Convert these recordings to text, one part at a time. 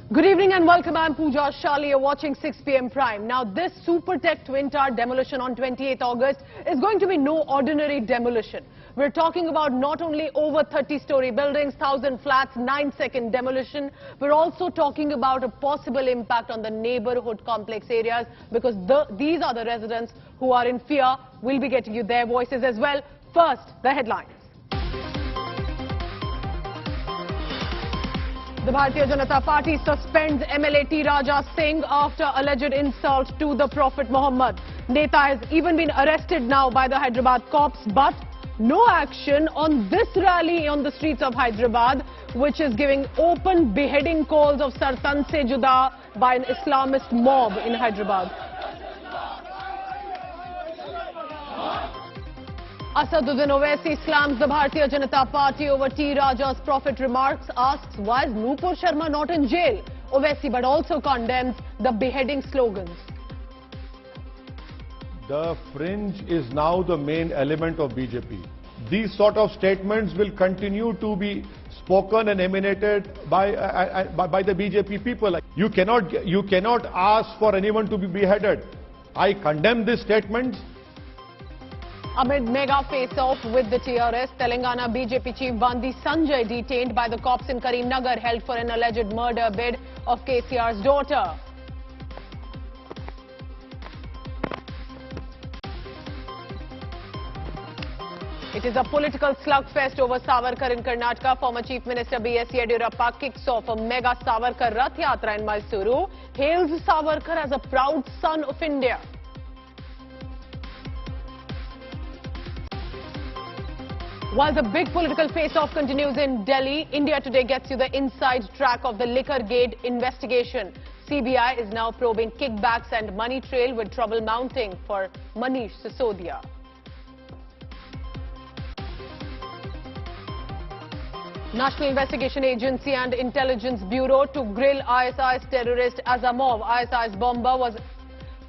Good evening and welcome. I'm Pooja Shali. You're watching 6 p.m. Prime. Now, this Supertech Twin Tower demolition on 28th August is going to be no ordinary demolition. We're talking about not only over 30-story buildings, 1,000 flats, 9-second demolition. We're also talking about a possible impact on the neighborhood complex areas because these are the residents who are in fear. We'll be getting you their voices as well. First, the headlines. The Bharatiya Janata Party suspends MLA T. Raja Singh after alleged insult to the Prophet Muhammad. Neta has even been arrested now by the Hyderabad cops, but no action on this rally on the streets of Hyderabad, which is giving open beheading calls of Sartan Se Juda by an Islamist mob in Hyderabad. Asaduddin Owaisi slams the Bharatiya Janata Party over T. Raja's prophet remarks, asks why is Nupur Sharma not in jail? Owaisi but also condemns the beheading slogans. The fringe is now the main element of BJP. These sort of statements will continue to be spoken and emanated by the BJP people. You cannot ask for anyone to be beheaded. I condemn these statements. Amid mega face-off with the TRS, Telangana BJP chief Bandi Sanjay detained by the cops in Karimnagar, held for an alleged murder bid of KCR's daughter. It is a political slugfest over Savarkar in Karnataka. Former Chief Minister B.S. Yediyurappa kicks off a mega Savarkar Rath Yatra in Mysuru, hails Savarkar as a proud son of India. While the big political face-off continues in Delhi, India Today gets you the inside track of the Liquorgate investigation. CBI is now probing kickbacks and money trail with trouble mounting for Manish Sisodia. National Investigation Agency and Intelligence Bureau to grill ISIS terrorist Azamov. ISIS bomber was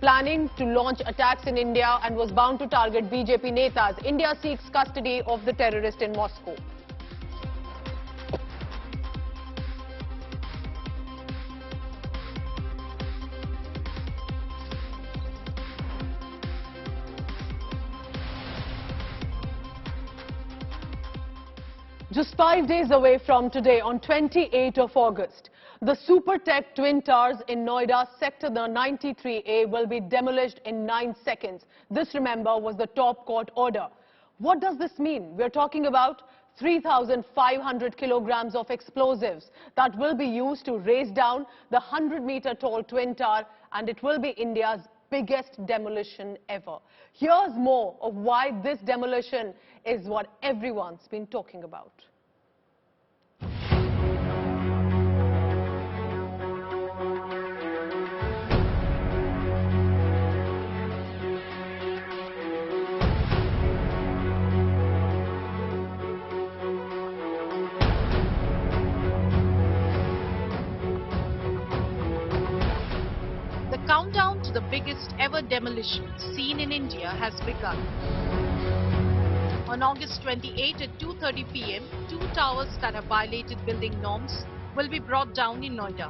planning to launch attacks in India and was bound to target BJP netas. India seeks custody of the terrorist in Moscow. Just 5 days away from today, on 28th of August, the Supertech Twin Towers in Noida Sector 93A will be demolished in 9 seconds. This, remember, was the top court order. What does this mean? We're talking about 3,500 kilograms of explosives that will be used to raze down the 100-meter tall Twin Tower, and it will be India's biggest demolition ever. Here's more of why this demolition is what everyone's been talking about. The countdown to the biggest ever demolition seen in India has begun. On August 28 at 2:30 p.m., 2 towers that have violated building norms will be brought down in Noida.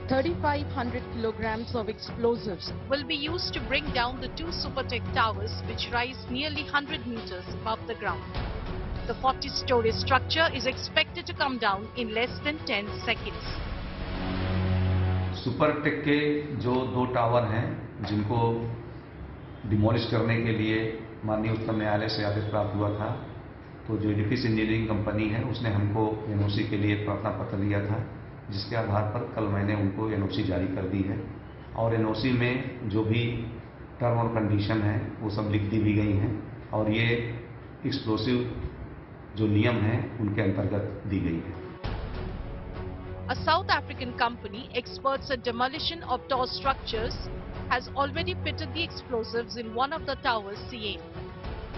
3,500 kilograms of explosives will be used to bring down the 2 Supertech towers which rise nearly 100 meters above the ground. The 40-story structure is expected to come down in less than 10 seconds. Supertech के जो 2 tower हैं जिनको demolish करने के लिए माननीय उच्चतम न्यायालय से आदेश प्राप्त हुआ था, तो जो एडिफिस इंजीनियरिंग कंपनी है उसने हमको एनओसी के लिए प्रार्थना पत्र दिया था, जिसके आधार पर कल मैंने उनको एनओसी जारी कर दी है और एनओसी में जो भी टर्म और कंडीशन है वो सब लिख दी भी गई हैं और ये एक्सप्लोसिव जो नियम हैं उनके अंतर्गत दी गई है. A South African company, experts at demolition of tall structures, has already fitted the explosives in one of the towers, Ceyane.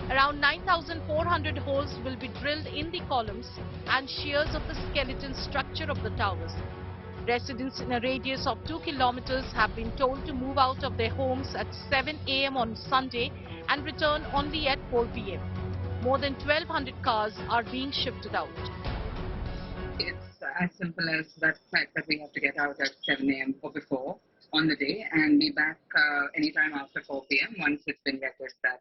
Around 9,400 holes will be drilled in the columns and shears of the skeleton structure of the towers. Residents in a radius of 2 kilometers have been told to move out of their homes at 7 a.m. on Sunday and return only at 4 p.m. More than 1,200 cars are being shifted out. It's as simple as that fact that we have to get out at 7 a.m. or before on the day and be back anytime after 4 p.m. once it's been vetted that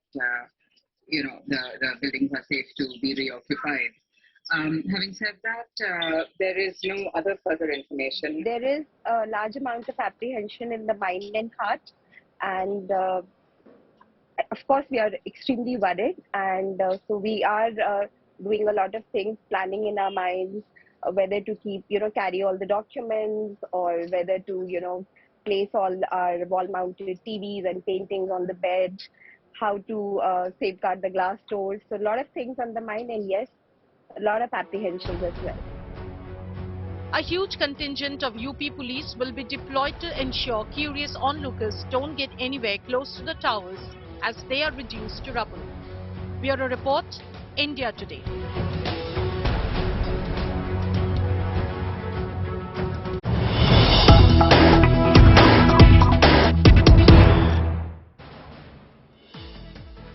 the buildings are safe to be reoccupied. Having said that, there is no other further information. There is a large amount of apprehension in the mind and heart, and of course we are extremely worried, and so we are doing a lot of things, planning in our minds whether to keep, carry all the documents, or whether to, place all our wall-mounted TVs and paintings on the bed, how to safeguard the glass doors. So a lot of things on the mind, and yes, a lot of apprehensions as well. A huge contingent of UP police will be deployed to ensure curious onlookers don't get anywhere close to the towers as they are reduced to rubble. Bureau Report, India Today.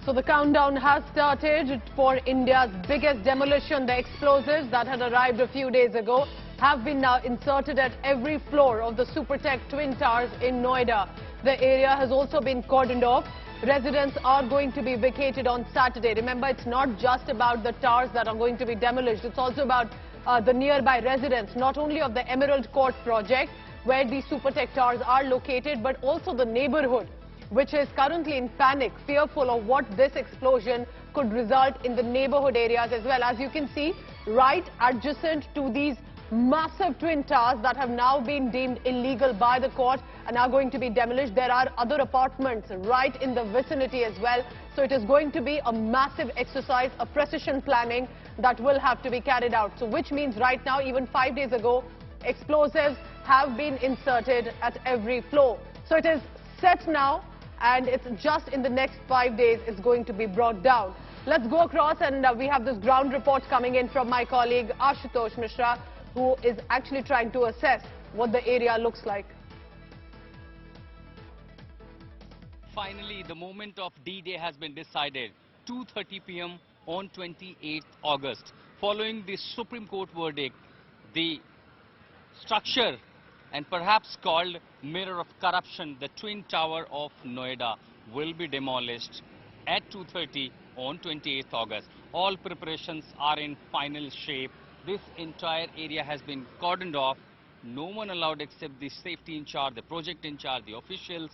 So the countdown has started for India's biggest demolition. The explosives that had arrived a few days ago have been now inserted at every floor of the Supertech Twin Towers in Noida. The area has also been cordoned off. Residents are going to be vacated on Saturday. Remember, it's not just about the towers that are going to be demolished. It's also about the nearby residents, not only of the Emerald Court project, where the Supertech towers are located, but also the neighborhood, which is currently in panic, fearful of what this explosion could result in the neighborhood areas as well. As you can see, right adjacent to these massive twin towers that have now been deemed illegal by the court and are going to be demolished, there are other apartments right in the vicinity as well. So it is going to be a massive exercise, a precision planning that will have to be carried out. So which means right now, even 5 days ago, explosives have been inserted at every floor. So it is set now, and it's just in the next 5 days it's going to be brought down. Let's go across, and we have this ground report coming in from my colleague Ashutosh Mishra, who is actually trying to assess what the area looks like. Finally, the moment of D-Day has been decided. 2:30 p.m. on 28th August. Following the Supreme Court verdict, the structure and perhaps called mirror of corruption, the Twin Tower of Noida, will be demolished at 2:30 on 28th August. All preparations are in final shape. This entire area has been cordoned off. No one allowed except the safety in charge, the project in charge, the officials.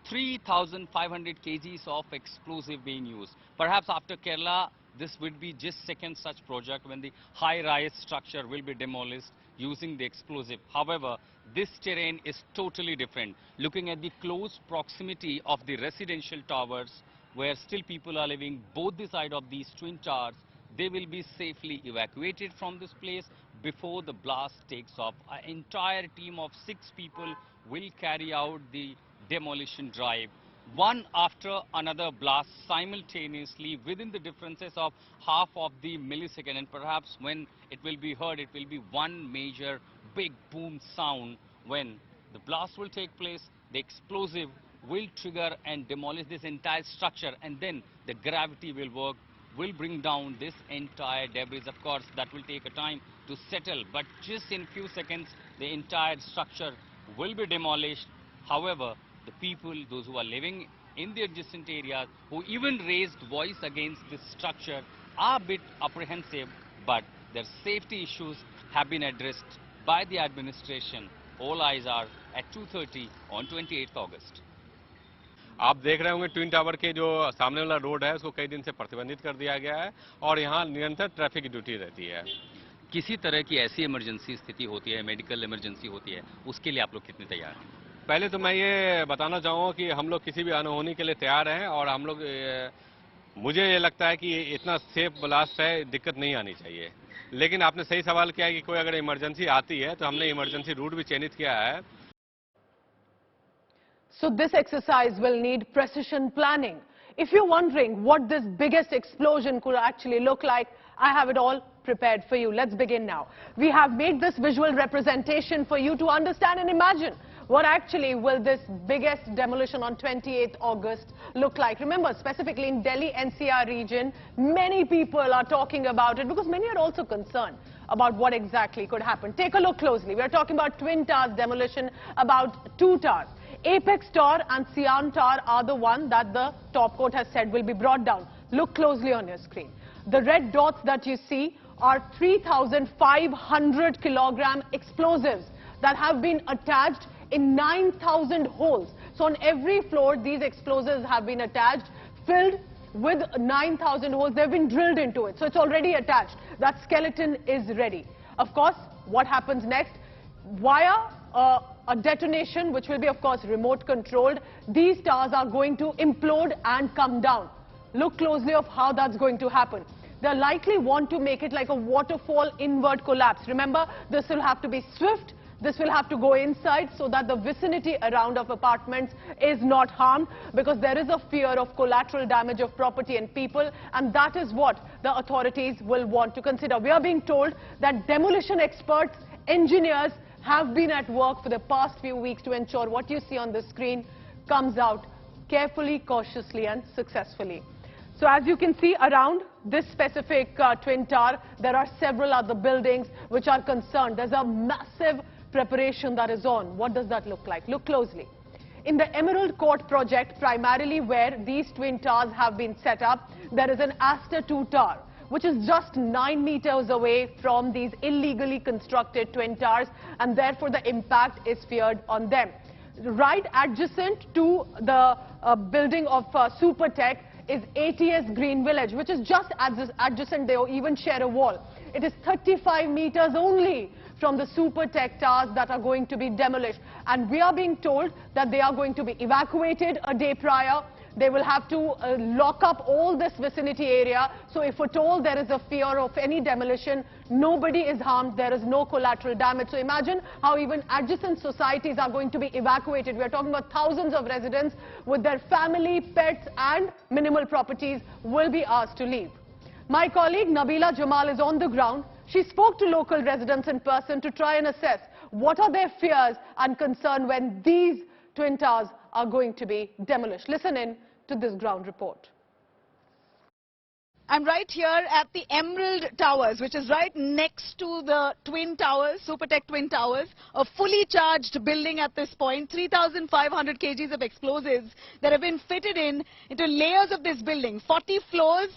3,500 kgs of explosive being used. Perhaps after Kerala, this would be just second such project when the high-rise structure will be demolished using the explosive. However, this terrain is totally different. Looking at the close proximity of the residential towers, where still people are living both the side of these twin towers, they will be safely evacuated from this place before the blast takes off. An entire team of 6 people will carry out the demolition drive, one after another blast simultaneously within the differences of half of the millisecond, and perhaps when it will be heard, it will be one major big boom sound. When the blast will take place, the explosive will trigger and demolish this entire structure, and then the gravity will work, will bring down this entire debris. Of course, that will take a time to settle, but just in few seconds, the entire structure will be demolished. However, the people, those who are living in the adjacent areas, who even raised voice against this structure, are a bit apprehensive, but their safety issues have been addressed by the administration. All eyes are at 2:30 on 28th August. आप देख रहे होंगे twin tower के जो सामने वाला road है उसको कई दिन से प्रतिबंधित कर दिया गया है और यहाँ निरंतर ट्रैफिक ड्यूटी रहती है। किसी तरह की ऐसी इमरजेंसी स्थिति होती है, मेडिकल इमरजेंसी होती है, उसके लिए आप लोग कितने तैयार हैं? पहले तो मैं ये बताना चाहूँगा कि हम लोग किसी भी अनहोनी के लिए तैयार हैं और हम लोग मुझे ये लगता है कि इतना सेफ ब्लास्ट है, दिक्कत नहीं आनी चाहिए। लेकिन आपने सही सवाल किया है कि कोई अगर इमरजेंसी आती है तो हमने इमरजेंसी रूट भी चयनित किया है। So this exercise will need precision planning. If you're wondering what this biggest explosion could actually look like, I have it all prepared for you. Let's begin now. We have made this visual representation for you to understand and imagine what actually will this biggest demolition on 28th August look like. Remember, specifically in Delhi NCR region, many people are talking about it because many are also concerned about what exactly could happen. Take a look closely. We are talking about twin towers demolition, about 2 towers. Apex Tower and Ceyane Tower are the one that the top court has said will be brought down. Look closely on your screen. The red dots that you see are 3,500 kilogram explosives that have been attached in 9,000 holes. So on every floor, these explosives have been attached, filled with 9,000 holes. They've been drilled into it. So it's already attached. That skeleton is ready. Of course, what happens next? Via a detonation, which will be, of course, remote controlled, these towers are going to implode and come down. Look closely of how that's going to happen. They'll likely want to make it like a waterfall inward collapse. Remember, this will have to be swift. This will have to go inside so that the vicinity around of apartments is not harmed, because there is a fear of collateral damage of property and people, and that is what the authorities will want to consider. We are being told that demolition experts, engineers have been at work for the past few weeks to ensure what you see on the screen comes out carefully, cautiously and successfully. So as you can see around this specific twin tower, there are several other buildings which are concerned. There's a massive preparation that is on. What does that look like? Look closely. In the Emerald Court project, primarily where these twin towers have been set up, there is an Aster 2 tower, which is just 9 meters away from these illegally constructed twin towers, and therefore the impact is feared on them. Right adjacent to the building of Supertech is ATS Green Village, which is just adjacent. They even share a wall. It is 35 meters only from the Supertech towers that are going to be demolished. And we are being told that they are going to be evacuated a day prior. They will have to lock up all this vicinity area. So if at all there is a fear of any demolition, nobody is harmed. There is no collateral damage. So imagine how even adjacent societies are going to be evacuated. We are talking about thousands of residents with their family, pets and minimal properties will be asked to leave. My colleague Nabila Jamal is on the ground. She spoke to local residents in person to try and assess what are their fears and concern when these twin towers are going to be demolished. Listen in to this ground report. I'm right here at the Emerald Towers, which is right next to the Twin Towers, Supertech Twin Towers, a fully charged building at this point, 3,500 kgs of explosives that have been fitted into layers of this building, 40 floors.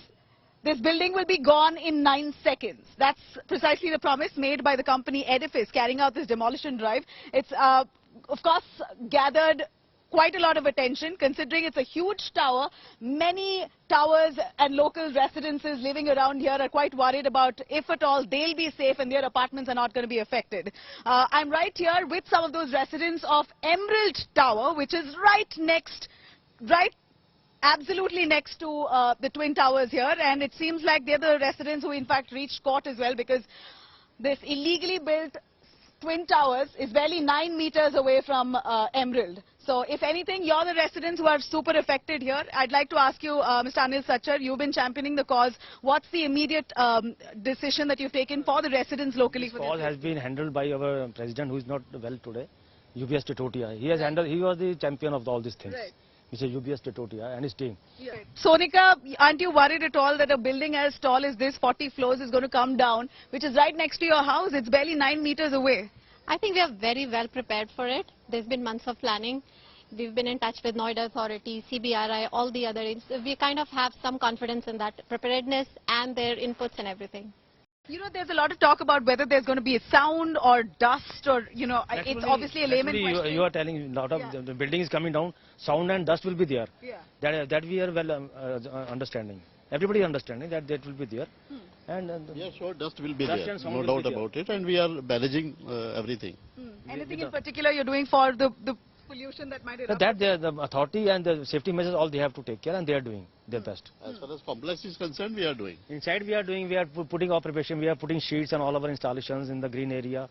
This building will be gone in 9 seconds. That's precisely the promise made by the company Edifice carrying out this demolition drive. It's, of course, gathered quite a lot of attention considering it's a huge tower. Many towers and local residences living around here are quite worried about if at all they'll be safe and their apartments are not going to be affected. I'm right here with some of those residents of Emerald Tower, which is absolutely next to the Twin Towers here, and it seems like they're the residents who in fact reached court as well, because this illegally built Twin Towers is barely 9 meters away from Emerald. So if anything, you're the residents who are super affected here. I'd like to ask you, Mr. Anil Sachar, you've been championing the cause. What's the immediate decision that you've taken for the residents locally? This cause has been handled by our president, who is not well today, UBS Tetotia. He has handled. He was the champion of all these things. Right. Mr. UBS Tetotia and his team. Yeah. Sonika, aren't you worried at all that a building as tall as this, 40 floors, is going to come down, which is right next to your house? It's barely 9 meters away. I think we are very well prepared for it. There's been months of planning. We've been in touch with Noida Authority, CBRI, all the other. We kind of have some confidence in that preparedness and their inputs and everything. You know, there's a lot of talk about whether there's going to be sound or dust or, you know, it's obviously a layman question. You are telling a lot of the building is coming down, sound and dust will be there. Yeah. That we are well understanding. Everybody understanding that will be there. And yeah, sure, dust will be there, no doubt about it, and we are managing everything. Anything in particular you're doing for the pollution that might erupt? That the authority and the safety measures, all they have to take care, and they are doing their best. As far as complex is concerned, we are doing. Inside we are putting our preparation, we are putting sheets and all our installations in the green area.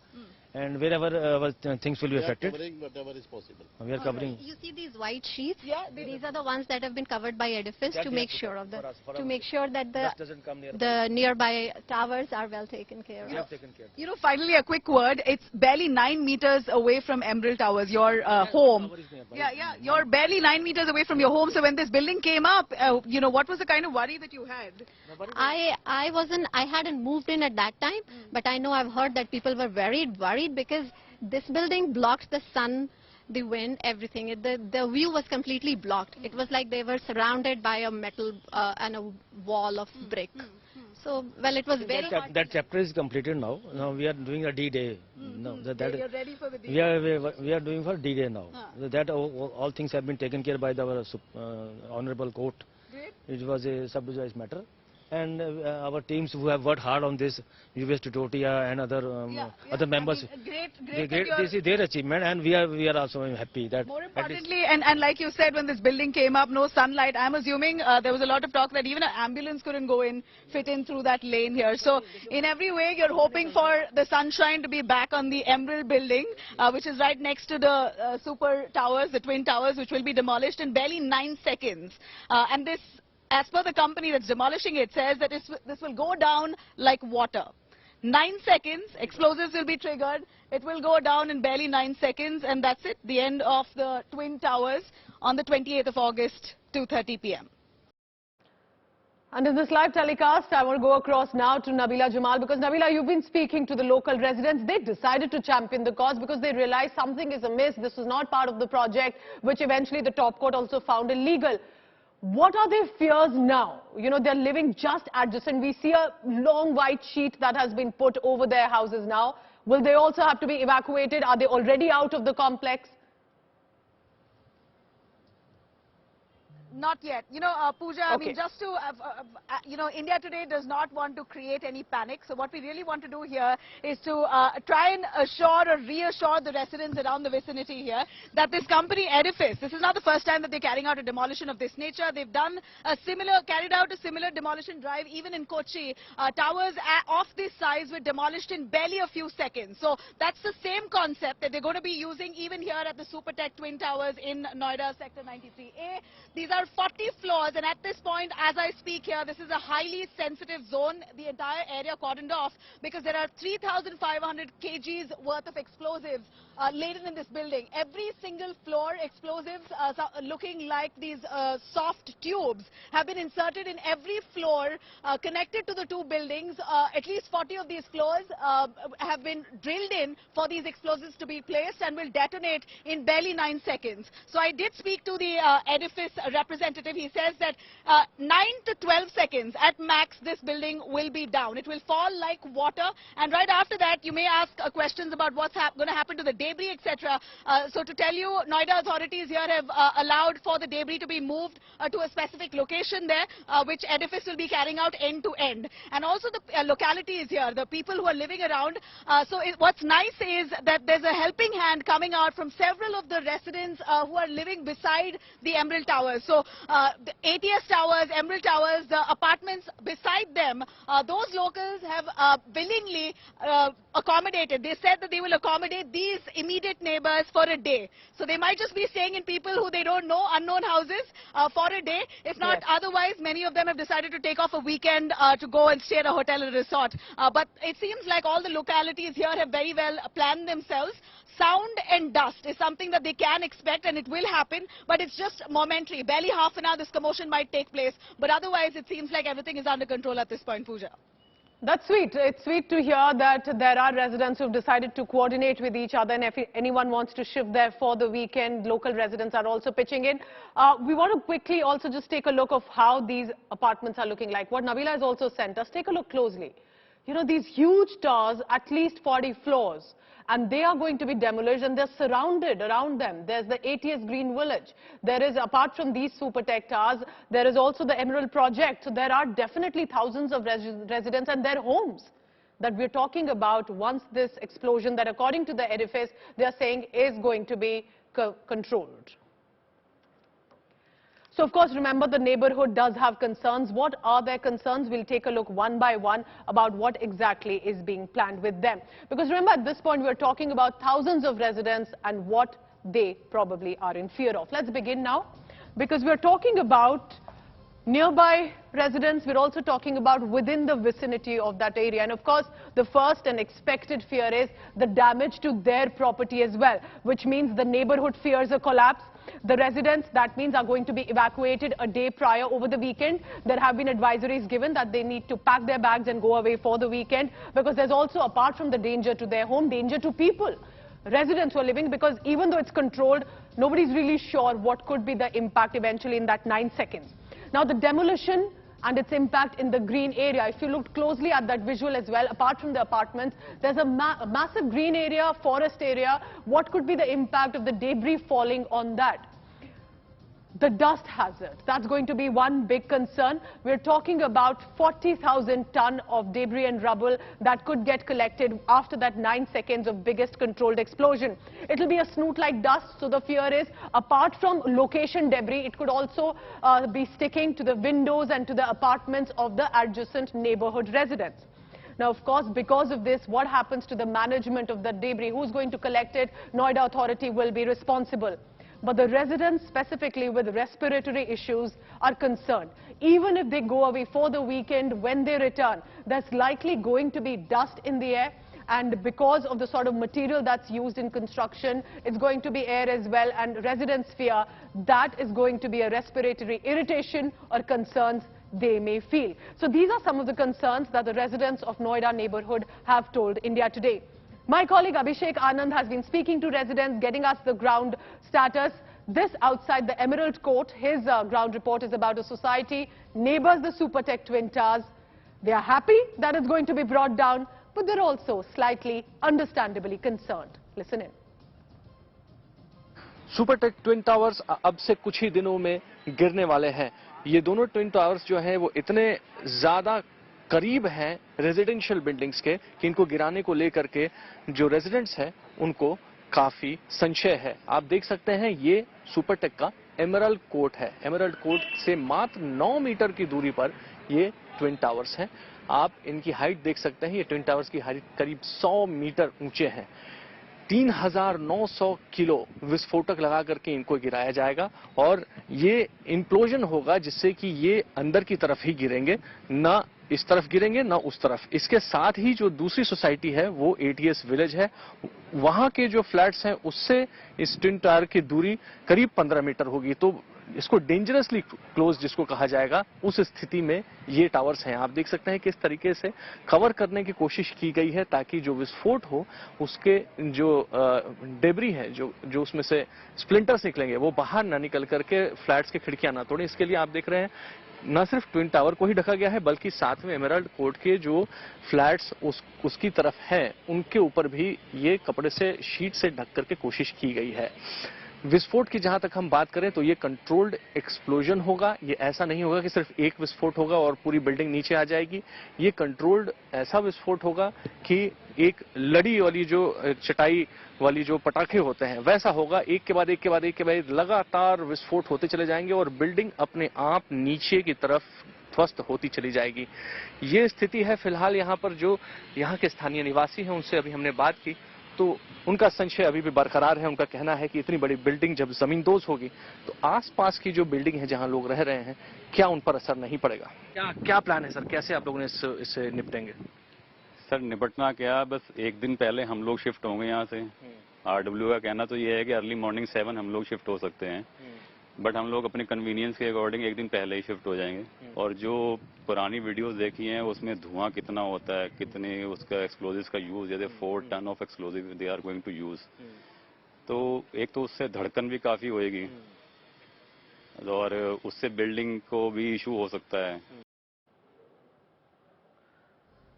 and wherever things will be affected. We are covering whatever is possible. We are covering. You see these white sheets? Yeah, These are the ones that have been covered by edifice That to we make have to sure cover of the for us, for to us. make sure that Dust doesn't come near. the nearby towers are well taken care of. We have taken care. You know, finally, a quick word. It's barely 9 meters away from Emerald Towers, your home. Tower is nearby. Yeah. You're barely 9 meters away from your home. So when this building came up, you know, what was the kind of worry that you had? I hadn't moved in at that time, but I know I've heard that people were very worried because this building blocked the sun, the wind, everything. The view was completely blocked. It was like they were surrounded by a metal and a wall of brick. So, well, it was very hard. That chapter is completed now. Now we are doing a D-Day. No, You're ready for the day. we are doing for D-Day now. That all things have been taken care by our honorable court. Great. It was a sub-judice matter. And our teams who have worked hard on this, UVS Tutoria and other members, this is their achievement, and we are also happy that. More importantly, and like you said, when this building came up, no sunlight. I'm assuming there was a lot of talk that even an ambulance couldn't fit in through that lane here. So in every way, you're hoping for the sunshine to be back on the Emerald building, which is right next to the super towers, the twin towers, which will be demolished in barely 9 seconds. And this, as per the company that's demolishing it, says that this will go down like water. 9 seconds, explosives will be triggered. It will go down in barely 9 seconds, and that's it. The end of the Twin Towers on the 28th of August, 2:30 p.m. And in this live telecast, I want to go across now to Nabila Jamal, because Nabila, you've been speaking to the local residents. They decided to champion the cause because they realized something is amiss. This was not part of the project, which eventually the top court also found illegal. What are their fears now? You know, they're living just adjacent. We see a long white sheet that has been put over their houses now. Will they also have to be evacuated? Are they already out of the complex? Not yet. You know, Pooja, I mean, just to, you know, India today does not want to create any panic. So what we really want to do here is to try and assure or reassure the residents around the vicinity here that this company Edifice, this is not the first time that they're carrying out a demolition of this nature. They've done carried out a similar demolition drive even in Kochi. Towers of this size were demolished in barely a few seconds. So that's the same concept that they're going to be using even here at the Supertech Twin Towers in Noida, Sector 93A. These are 40 floors, and at this point, as I speak here, this is a highly sensitive zone, the entire area cordoned off, because there are 3,500 kgs worth of explosives laden in this building. Every single floor, explosives looking like these soft tubes have been inserted in every floor connected to the two buildings. At least 40 of these floors have been drilled in for these explosives to be placed and will detonate in barely 9 seconds. So I did speak to the Edifice representative. He says that 9 to 12 seconds at max this building will be down. It will fall like water, and right after that you may ask questions about what's going to happen to the debris, etc. So to tell you, Noida authorities here have allowed for the debris to be moved to a specific location there, which Edifice will be carrying out end to end. And also the localities here, the people who are living around. What's nice is that there's a helping hand coming out from several of the residents who are living beside the Emerald Towers. So the ATS Towers, Emerald Towers, the apartments beside them, those locals have willingly accommodated. They said that they will accommodate these immediate neighbors for a day. So they might just be staying in people who they don't know, unknown houses, for a day. If not, otherwise, many of them have decided to take off a weekend to go and stay at a hotel or resort. But it seems like all the localities here have very well planned themselves. Sound and dust is something that they can expect, and it will happen, but it's just momentary. Barely half an hour this commotion might take place, but otherwise it seems like everything is under control at this point, Pooja. That's sweet. It's sweet to hear that there are residents who've decided to coordinate with each other, and if anyone wants to shift there for the weekend, local residents are also pitching in. We want to quickly also just take a look of how these apartments are looking like. What Nabila has also sent us, take a look closely. You know, these huge towers, at least 40 floors, and they are going to be demolished, and they're surrounded around them. There's the ATS Green Village. There is, apart from these Supertech towers, there is also the Emerald Project. So there are definitely thousands of residents and their homes that we're talking about once this explosion, that according to the Edifice, they're saying is going to be controlled. So, of course, remember, the neighborhood does have concerns. What are their concerns? We'll take a look one by one about what exactly is being planned with them. Because remember, at this point, we're talking about thousands of residents and what they probably are in fear of. Let's begin now, because we're talking about nearby residents. We're also talking about within the vicinity of that area. And of course, the first and expected fear is the damage to their property as well, which means the neighborhood fears a collapse. The residents, that means, are going to be evacuated a day prior over the weekend. There have been advisories given that they need to pack their bags and go away for the weekend, because there's also, apart from the danger to their home, danger to people, residents who are living, because even though it's controlled, nobody's really sure what could be the impact eventually in that 9 seconds. Now, the demolition and its impact in the green area, if you looked closely at that visual as well, apart from the apartments, there's a massive green area, forest area. What could be the impact of the debris falling on that? The dust hazard, that's going to be one big concern. We're talking about 40,000 ton of debris and rubble that could get collected after that 9 seconds of biggest controlled explosion. It'll be a snoot-like dust, so the fear is, apart from location debris, it could also be sticking to the windows and to the apartments of the adjacent neighborhood residents. Now, of course, because of this, what happens to the management of the debris? Who's going to collect it? Noida Authority will be responsible. But the residents, specifically with respiratory issues, are concerned. Even if they go away for the weekend, when they return, there's likely going to be dust in the air. And because of the sort of material that's used in construction, it's going to be air as well. And residents fear that is going to be a respiratory irritation or concerns they may feel. So these are some of the concerns that the residents of Noida neighborhood have told India Today. My colleague Abhishek Anand has been speaking to residents, getting us the ground status. This outside the Emerald Court, his ground report is about a society, neighbors the Supertech Twin Towers. They are happy that it's going to be brought down, but they're also slightly, understandably concerned. Listen in. Supertech twin towers अब से कुछ ही दिनों में गिरने वाले हैं। ये दोनों ट्विन टावर्स जो हैं वो इतने ज्यादा करीब हैं रेजिडेंशियल बिल्डिंग्स के कि इनको गिराने को लेकर के जो रेजिडेंट्स हैं उनको काफी संशय है। आप देख सकते हैं ये सुपरटेक का एमरल्ड कोर्ट है। एमरल्ड कोर्ट से मात्र 9 मीटर की दूरी पर ये ट्विन टावर्स हैं। आप इनकी हाइट देख सकते हैं। ये ट्विन टावर्स की हाइट करीब 100 मीटर ऊंचे हैं। 3,900 किलो विस्फोटक लगा करके इनको गिराया जाएगा और ये इंप्लोजन होगा, जिससे कि ये अंदर की तरफ ही गिरेंगे, ना इस तरफ गिरेंगे ना उस तरफ। इसके साथ ही जो दूसरी सोसाइटी है वो एटीएस विलेज है, वहां के जो फ्लैट्स हैं उससे इस ट्विन टावर की दूरी करीब 15 मीटर होगी। तो इसको डेंजरसली क्लोज जिसको कहा जाएगा, उस स्थिति में ये टावर्स हैं। आप देख सकते हैं किस तरीके से कवर करने की कोशिश की गई है ताकि जो विस्फोट हो उसके जो डेब्री है, जो उसमें से स्प्लिंटर्स निकलेंगे, वो बाहर ना निकल करके फ्लैट्स की खिड़कियां ना तोड़े। इसके लिए आप देख रहे हैं न सिर्फ ट्विन टावर को ही ढका गया है, बल्कि साथ में एमरल्ड कोर्ट के जो फ्लैट्स उसकी तरफ हैं उनके ऊपर भी ये कपड़े से, शीट से ढक करके कोशिश की गई है। विस्फोट की जहां तक हम बात करें तो ये कंट्रोल्ड एक्सप्लोजन होगा। ये ऐसा नहीं होगा कि सिर्फ एक विस्फोट होगा और पूरी बिल्डिंग नीचे आ जाएगी। ये कंट्रोल्ड ऐसा विस्फोट होगा कि एक लड़ी वाली जो चटाई वाली जो पटाखे होते हैं वैसा होगा। एक के बाद एक के बाद एक के बाद लगातार विस्फोट होते चले जाएंगे और बिल्डिंग अपने आप नीचे की तरफ ध्वस्त होती चली जाएगी। ये स्थिति है फिलहाल यहाँ पर। जो यहाँ के स्थानीय निवासी हैं उनसे अभी हमने बात की तो उनका संशय अभी भी बरकरार है। उनका कहना है कि इतनी बड़ी बिल्डिंग जब जमींदोज होगी तो आसपास की जो बिल्डिंग है जहां लोग रह रहे हैं, क्या उन पर असर नहीं पड़ेगा? क्या प्लान है सर? कैसे आप लोगों ने इससे निपटेंगे? सर निपटना क्या, बस एक दिन पहले हम लोग शिफ्ट होंगे यहाँ से। आरडब्ल्यू का कहना तो ये है कि अर्ली मॉर्निंग 7 हम लोग शिफ्ट हो सकते हैं, बट हम लोग अपने कन्वीनियंस के अकॉर्डिंग एक दिन पहले ही शिफ्ट हो जाएंगे। और जो पुरानी वीडियोस देखी हैं उसमें धुआं कितना होता है, कितने उसका एक्सप्लोजिव्स का यूज, जैसे 4 ton of explosive they are going to use, तो एक तो उससे धड़कन भी काफी होएगी और उससे बिल्डिंग को भी इशू हो सकता है।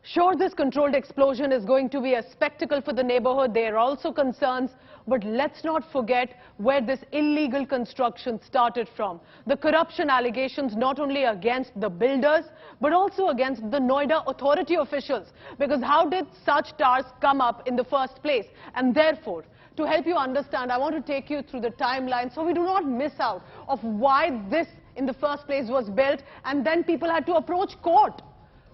Sure, this controlled explosion is going to be a spectacle for the neighborhood. There are also concerns, but let's not forget where this illegal construction started from. The corruption allegations not only against the builders, but also against the Noida Authority officials. Because how did such towers come up in the first place? And therefore, to help you understand, I want to take you through the timeline so we do not miss out of why this in the first place was built, and then people had to approach court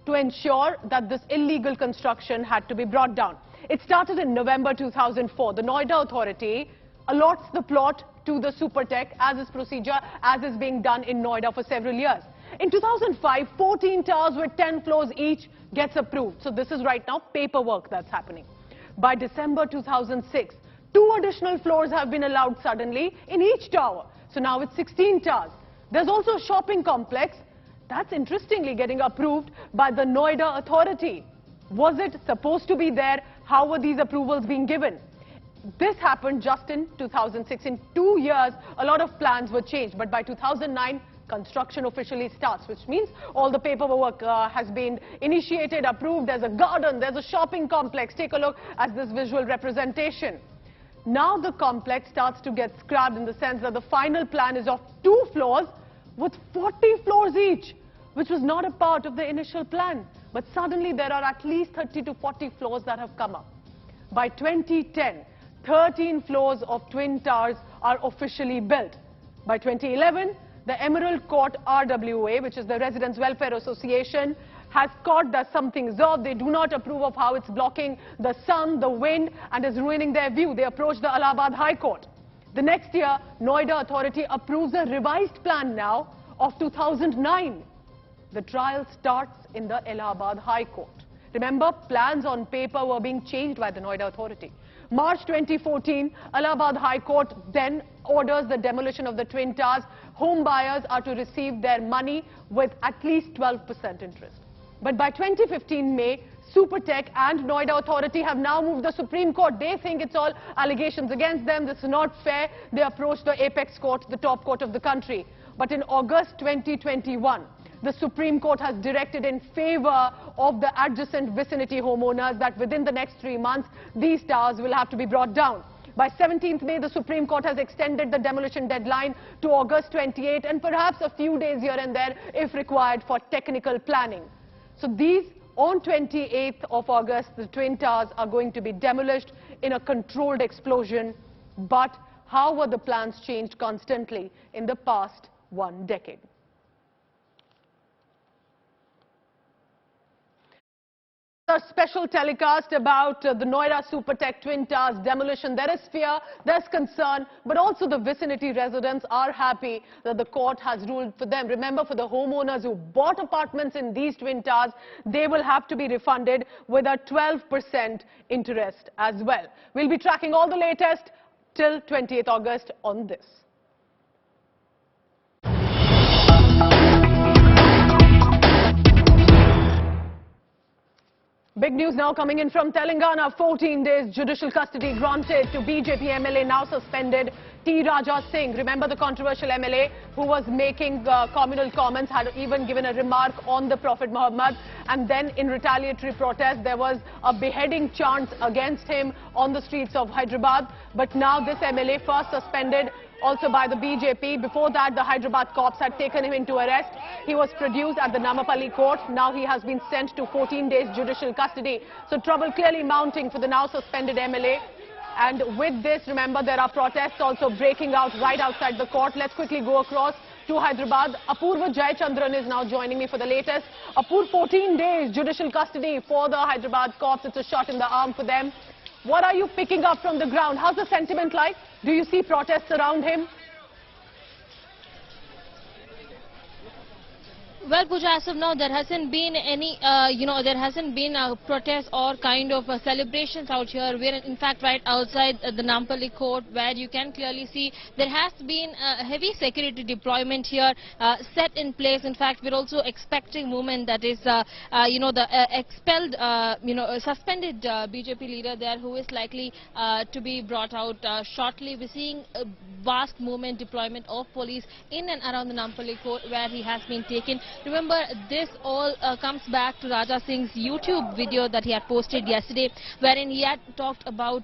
to ensure that this illegal construction had to be brought down. It started in November 2004. The Noida Authority allots the plot to the Supertech as is procedure, as is being done in Noida for several years. In 2005, 14 towers with 10 floors each gets approved. So this is right now paperwork that's happening. By December 2006, 2 additional floors have been allowed suddenly in each tower. So now it's 16 towers. There's also a shopping complex that's interestingly getting approved by the Noida Authority. Was it supposed to be there? How were these approvals being given? This happened just in 2006. In 2 years, a lot of plans were changed. But by 2009, construction officially starts, which means all the paperwork has been initiated, approved. There's a garden, there's a shopping complex. Take a look at this visual representation. Now the complex starts to get scrapped in the sense that the final plan is of 2 floors with 40 floors each, which was not a part of the initial plan. But suddenly there are at least 30 to 40 floors that have come up. By 2010, 13 floors of twin towers are officially built. By 2011, the Emerald Court RWA, which is the Residents Welfare Association, has caught that something's off. They do not approve of how it's blocking the sun, the wind, and is ruining their view. They approach the Allahabad High Court. The next year, Noida Authority approves a revised plan now of 2009. The trial starts in the Allahabad High Court. Remember, plans on paper were being changed by the Noida Authority. March 2014, Allahabad High Court then orders the demolition of the twin towers. Home buyers are to receive their money with at least 12% interest. But by 2015 May, Supertech and Noida Authority have now moved the Supreme Court. They think it's all allegations against them. This is not fair. They approached the apex court, the top court of the country. But in August 2021, the Supreme Court has directed in favor of the adjacent vicinity homeowners that within the next 3 months, these towers will have to be brought down. By 17th May, the Supreme Court has extended the demolition deadline to August 28 and perhaps a few days here and there if required for technical planning. So these, on 28th of August, the twin towers are going to be demolished in a controlled explosion. But how were the plans changed constantly in the past 1 decade? A special telecast about the Noida Supertech Twin Towers demolition. There is fear, there's concern, but also the vicinity residents are happy that the court has ruled for them. Remember, for the homeowners who bought apartments in these twin towers, they will have to be refunded with a 12% interest as well. We'll be tracking all the latest till 28th August on this. Big news now coming in from Telangana. 14 days judicial custody granted to BJP MLA now suspended T. Raja Singh. Remember the controversial MLA who was making communal comments, had even given a remark on the Prophet Muhammad, and then in retaliatory protest there was a beheading chant against him on the streets of Hyderabad. But now this MLA first suspended also by the BJP. Before that, the Hyderabad cops had taken him into arrest. He was produced at the Namapalli court. Now he has been sent to 14 days judicial custody. So trouble clearly mounting for the now suspended MLA. And with this, remember, there are protests also breaking out right outside the court. Let's quickly go across to Hyderabad. Apurva Jayachandran is now joining me for the latest. Apurva, 14 days judicial custody for the Hyderabad cops. It's a shot in the arm for them. What are you picking up from the ground? How's the sentiment like? Do you see protests around him? Well, Pooja, as of now, there hasn't been any, there hasn't been a protest or kind of celebrations out here. We're in fact right outside the Nampally court, where you can clearly see there has been a heavy security deployment here set in place. In fact, we're also expecting movement, that is, the expelled, suspended BJP leader there, who is likely to be brought out shortly. We're seeing a vast movement, deployment of police in and around the Nampally court, where he has been taken. Remember, this all comes back to Raja Singh's YouTube video that he had posted yesterday, wherein he had talked about,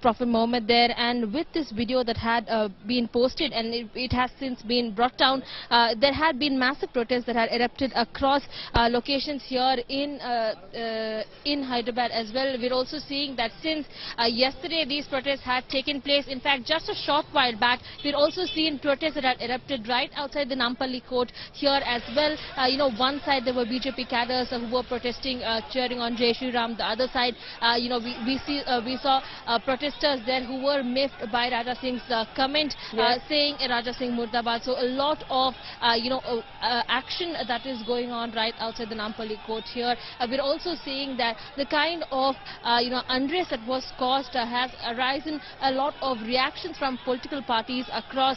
Prophet Muhammad there. And with this video that had been posted, and it has since been brought down, there had been massive protests that had erupted across locations here in Hyderabad as well. We're also seeing that since yesterday these protests had taken place. In fact, just a short while back, we'd also seen protests that had erupted right outside the Nampally court here as well. One side there were BJP cadres who were protesting, cheering on Jai Shri Ram. The other side, we saw protesters there who were miffed by Raja Singh's comment, saying Raja Singh Murdabad. So a lot of action that is going on right outside the Nampally court here. We're also seeing that the kind of unrest that was caused has arisen a lot of reactions from political parties across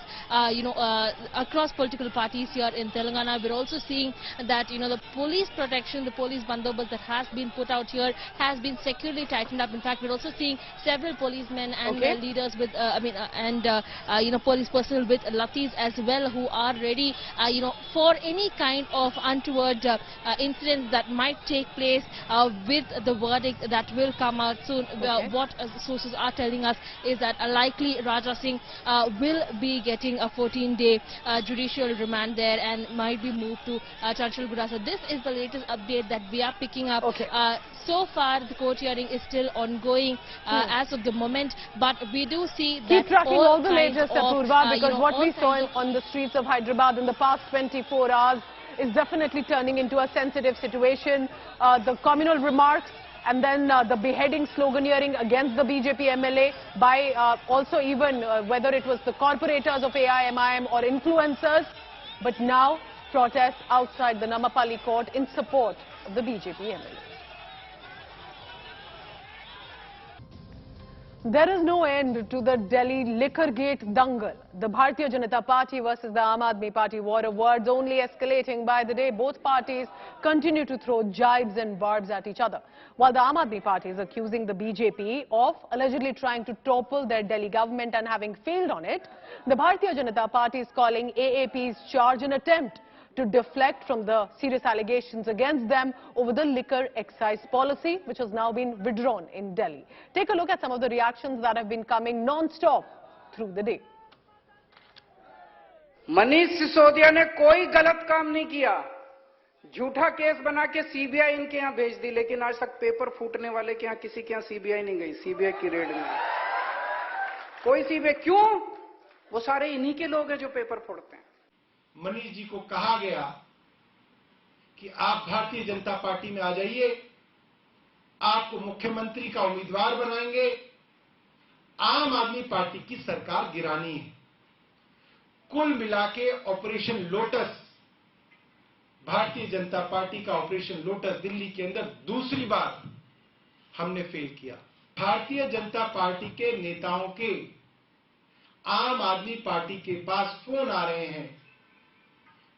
political parties here in Telangana. We're also seeing that the police protection, the police bandobast that has been put out here has been securely tightened up. In fact, we're also seeing several policemen and leaders with police personnel with lathis as well, who are ready for any kind of untoward incidents that might take place with the verdict that will come out soon. What sources are telling us is that likely Raja Singh will be getting a 14-day judicial remand there and might be moved to Chanchalgura. So this is the latest update that we are picking up. So far, the court hearing is still ongoing as of the moment, but we do see that keep tracking all the latest, Apurva, because what we saw on the streets of Hyderabad in the past 24 hours is definitely turning into a sensitive situation. The communal remarks and then the beheading sloganeering against the BJP MLA by also even whether it was the corporators of AIMIM or influencers, but now protests outside the Nampally court in support of the BJP MLA. There is no end to the Delhi Liquorgate Dangal. The Bharatiya Janata Party versus the Aam Aadmi Party war of words only escalating by the day. Both parties continue to throw jibes and barbs at each other. While the Aam Aadmi Party is accusing the BJP of allegedly trying to topple their Delhi government and having failed on it, the Bharatiya Janata Party is calling AAP's charge an attempt to deflect from the serious allegations against them over the liquor excise policy, which has now been withdrawn in Delhi. Take a look at some of the reactions that have been coming non-stop through the day. Manish Sisodia ने कोई गलत काम नहीं किया, झूठा case बना के CBI इनके यहाँ भेज दी, लेकिन आज तक पेपर फूटने वाले के यहाँ किसी के यहाँ सीबीआई नहीं गई, सीबीआई की रेड में कोई सीबीआई क्यों? वो सारे इन्हीं के लोग हैं जो पेपर फोड़ते हैं। मनीष जी को कहा गया कि आप भारतीय जनता पार्टी में आ जाइए, आपको मुख्यमंत्री का उम्मीदवार बनाएंगे, आम आदमी पार्टी की सरकार गिरानी है। कुल मिलाके operation lotus, Bharatiya Janata party का ऑपरेशन लोटस दिल्ली के अंदर दूसरी बार हमने फेल किया। भारतीय जनता पार्टी के नेताओं के आम आदमी पार्टी के पास फोन आ रहे हैं,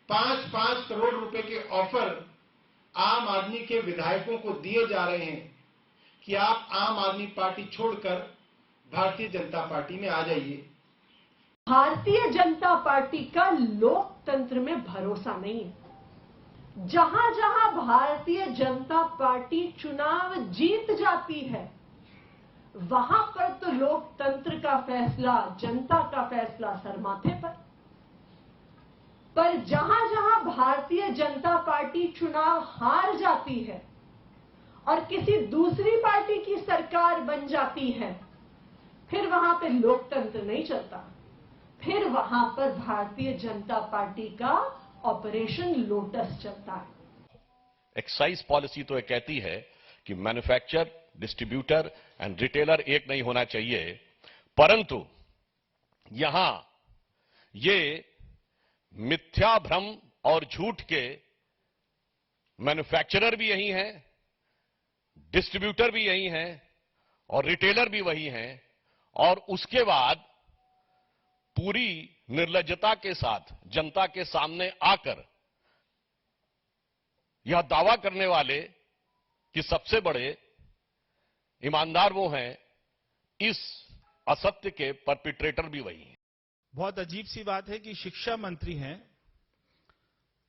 5-5 करोड़ रुपए के ऑफर आम आदमी के विधायकों को दिए जा रहे हैं कि आप आम आदमी पार्टी छोड़कर भारतीय जनता पार्टी में आ जाइए। भारतीय जनता पार्टी का लोकतंत्र में भरोसा नहीं है। जहां जहां भारतीय जनता पार्टी चुनाव जीत जाती है, वहां पर तो लोकतंत्र का फैसला, जनता का फैसला सरमाथे पर जहां जहां भारतीय जनता पार्टी चुनाव हार जाती है और किसी दूसरी पार्टी की सरकार बन जाती है, फिर वहां पे लोकतंत्र नहीं चलता, फिर वहां पर भारतीय जनता पार्टी का ऑपरेशन लोटस चलता है। एक्साइज पॉलिसी तो ये कहती है कि मैन्युफैक्चरर, डिस्ट्रीब्यूटर एंड रिटेलर एक नहीं होना चाहिए, परंतु यहां ये मिथ्या भ्रम और झूठ के मैन्युफैक्चरर भी यही हैं, डिस्ट्रीब्यूटर भी यही हैं और रिटेलर भी वही हैं, और उसके बाद पूरी निर्लज्जता के साथ जनता के सामने आकर यह दावा करने वाले कि सबसे बड़े ईमानदार वो हैं, इस असत्य के परपिट्रेटर भी वही हैं। बहुत अजीब सी बात है कि शिक्षा मंत्री हैं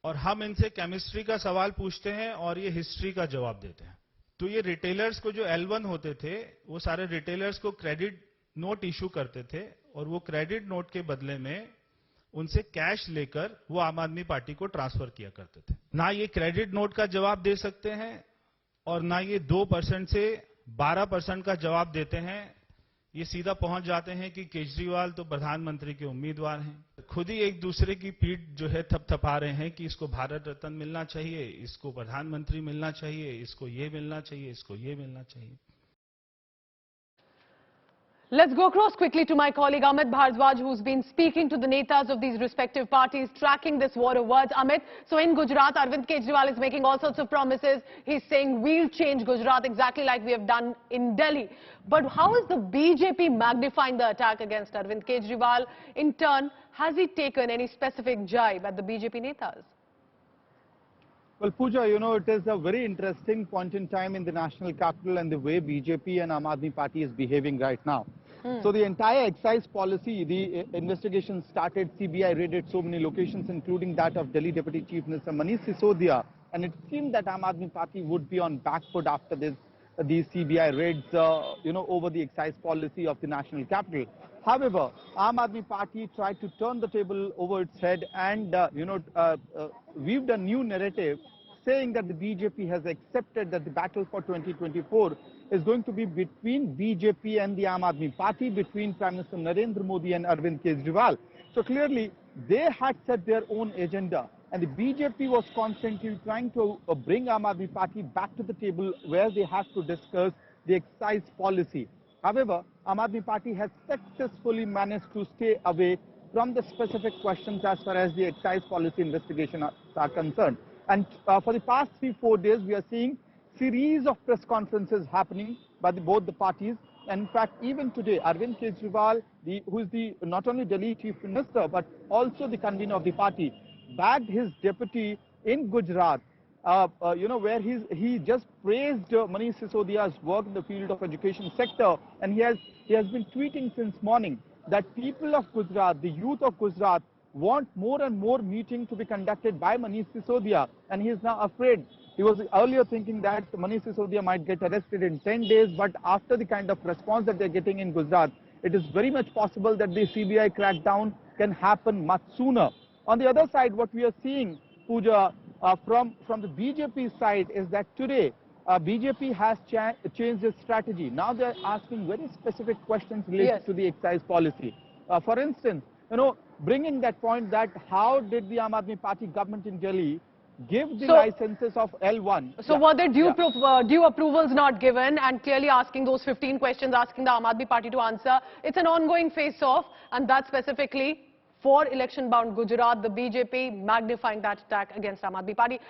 और हम इनसे केमिस्ट्री का सवाल पूछते हैं और ये हिस्ट्री का जवाब देते हैं। तो ये रिटेलर्स को जो L1 होते थे, वो सारे रिटेलर्स को क्रेडिट नोट इशू करते थे और वो क्रेडिट नोट के बदले में उनसे कैश लेकर वो आम आदमी पार्टी को ट्रांसफर किया करते थे। ना ये क्रेडिट नोट का जवाब दे सकते हैं और ना ये 2% से 12% का जवाब देते हैं। ये सीधा पहुंच जाते हैं कि केजरीवाल तो प्रधानमंत्री के उम्मीदवार हैं। खुद ही एक दूसरे की पीठ जो है थपथपा रहे हैं कि इसको भारत रत्न मिलना चाहिए, इसको प्रधानमंत्री मिलना चाहिए, इसको ये मिलना चाहिए, इसको ये मिलना चाहिए। Let's go across quickly to my colleague Amit Bhardwaj, who's been speaking to the netas of these respective parties, tracking this war of words. Amit, so in Gujarat, Arvind Kejriwal is making all sorts of promises. He's saying we'll change Gujarat exactly like we have done in Delhi. But how is the BJP magnifying the attack against Arvind Kejriwal? In turn, has he taken any specific jibe at the BJP netas? Well, Pooja, you know, it is a very interesting point in time in the national capital and the way BJP and Aam Aadmi Party is behaving right now. So the entire excise policy, the investigation started, CBI raided so many locations, including that of Delhi Deputy Chief Minister Manish Sisodia, and it seemed that Aam Aadmi Party would be on back foot after these CBI raids, you know, over the excise policy of the national capital. However, Aam Aadmi Party tried to turn the table over its head and, weaved a new narrative saying that the BJP has accepted that the battle for 2024 is going to be between BJP and the Aam Aadmi Party, between Prime Minister Narendra Modi and Arvind Kejriwal. So clearly, they had set their own agenda, and the BJP was constantly trying to bring Aam Aadmi Party back to the table where they have to discuss the excise policy. However, Aam Aadmi Party has successfully managed to stay away from the specific questions as far as the excise policy investigation are concerned. And for the past 3-4 days, we are seeing series of press conferences happening by both the parties. And in fact, even today, Arvind Kejriwal, who is not only Delhi Chief Minister, but also the convener of the party, bagged his deputy in Gujarat, where he just praised Manish Sisodia's work in the field of education sector. And he has been tweeting since morning that people of Gujarat, the youth of Gujarat, want more and more meetings to be conducted by Manish Sisodia, and he is now afraid. He was earlier thinking that Manish Sisodia might get arrested in 10 days, but after the kind of response that they're getting in Gujarat, it is very much possible that the CBI crackdown can happen much sooner. On the other side, what we are seeing, Pooja, from the BJP side is that today BJP has changed its strategy. Now they're asking very specific questions related to the excise policy. For instance, bringing that point that how did the Aam Aadmi Party government in Delhi give the licenses of L1? So were there due approvals not given, and clearly asking those 15 questions, asking the Aam Aadmi Party to answer? It's an ongoing face-off, and that specifically for election-bound Gujarat, the BJP magnifying that attack against Aam Aadmi Party.